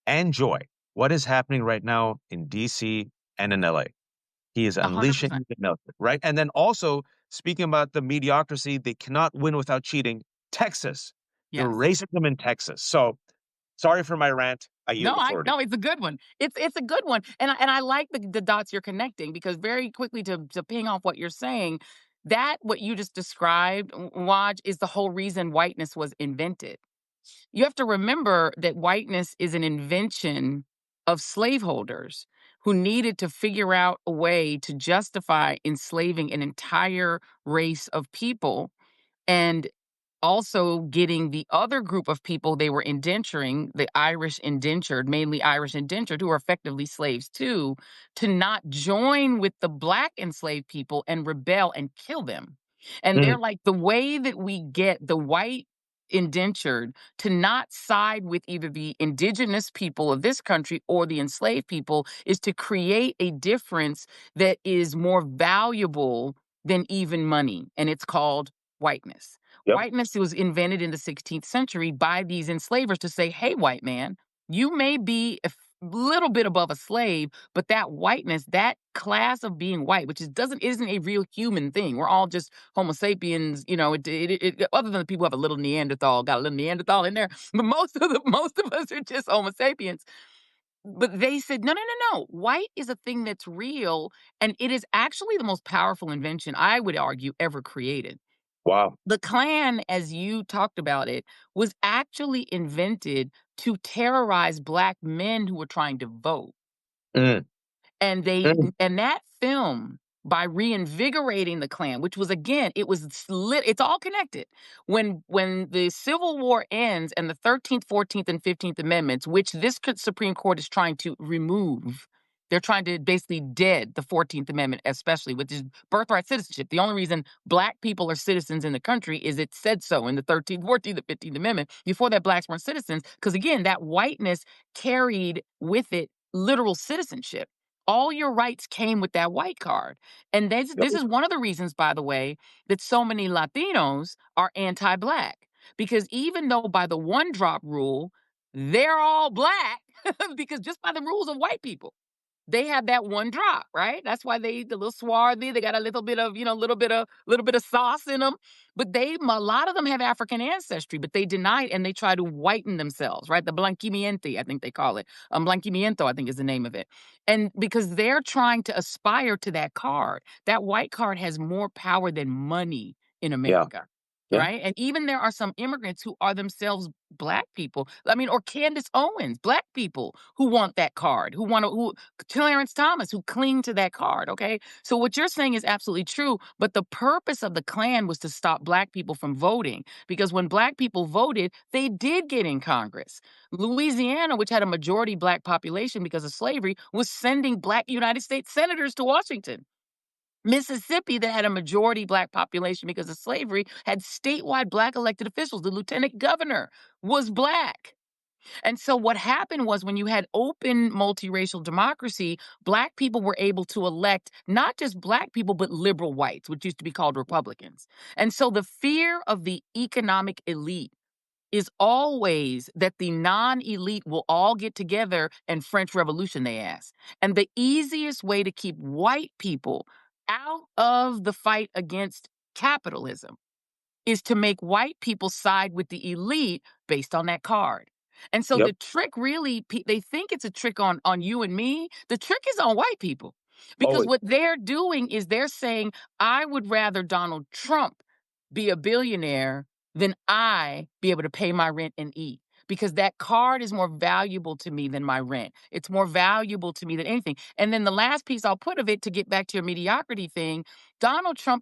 and joy what is happening right now in DC and in LA. He is unleashing 100%. the military, right? And then also speaking about the mediocrity, they cannot win without cheating. Texas, the Yes. racism in Texas. So sorry for my rant. I yield No, the floor to no, it's a good one. It's a good one, and I like the dots you're connecting because very quickly to ping off what you're saying, that what you just described, Waj, is the whole reason whiteness was invented. You have to remember that whiteness is an invention of slaveholders who needed to figure out a way to justify enslaving an entire race of people and also getting the other group of people they were indenturing, the Irish indentured, mainly Irish indentured, who are effectively slaves too, to not join with the black enslaved people and rebel and kill them. And Mm, they're like, the way that we get the white indentured to not side with either the indigenous people of this country or the enslaved people is to create a difference that is more valuable than even money. And it's called whiteness. yep. Whiteness was invented in the 16th century by these enslavers to say, hey, white man, you may be a little bit above a slave, but that whiteness, that class of being white, which is doesn't isn't a real human thing. We're all just Homo sapiens, other than the people who have a little Neanderthal, got a little Neanderthal in there, but most of us are just Homo sapiens. But they said, no, no, no, no. White is a thing that's real, and it is actually the most powerful invention I would argue ever created. Wow. The Klan, as you talked about it, was actually invented to terrorize black men who were trying to vote. Mm, mm, And that film, by reinvigorating the Klan, which was again, it was it's all connected. When the Civil War ends and the 13th, 14th, and 15th Amendments, which this Supreme Court is trying to remove, they're trying to basically dead the 14th Amendment, especially with this birthright citizenship. The only reason black people are citizens in the country is it said so in the 13th, 14th, and 15th Amendment. Before that, blacks weren't citizens because again, that whiteness carried with it literal citizenship. All your rights came with that white card. And yep. this is one of the reasons, by the way, that so many Latinos are anti black. Because even though by the one drop rule, they're all black, because just by the rules of white people, they have that one drop, right? That's why they the little swarthy. They got a little bit of, little bit of sauce in them. But a lot of them have African ancestry, but they deny it and they try to whiten themselves, right? The blanquimiente, I think they call it. Blanquimiento, I think is the name of it. And because they're trying to aspire to that card, that white card has more power than money in Yeah. America. Yeah. Right. And even there are some immigrants who are themselves black people. I mean, or Candace Owens, black people who want that card, who Clarence Thomas, who cling to that card. Okay. So what you're saying is absolutely true. But the purpose of the Klan was to stop black people from voting because when black people voted, they did get in Congress. Louisiana, which had a majority black population because of slavery, was sending black United States senators to Washington. Mississippi, that had a majority black population because of slavery, had statewide black elected officials. The lieutenant governor was black. And so what happened was when you had open multiracial democracy, black people were able to elect not just black people, but liberal whites, which used to be called Republicans. And so the fear of the economic elite is always that the non-elite will all get together and French Revolution they ass. And the easiest way to keep white people out of the fight against capitalism is to make white people side with the elite based on that card. And so Yep. the trick really, they think it's a trick on you and me. The trick is on white people because Always. what they're doing is they're saying, I would rather Donald Trump be a billionaire than I be able to pay my rent and eat. Because that card is more valuable to me than my rent. It's more valuable to me than anything. And then the last piece I'll put of it to get back to your mediocrity thing, Donald Trump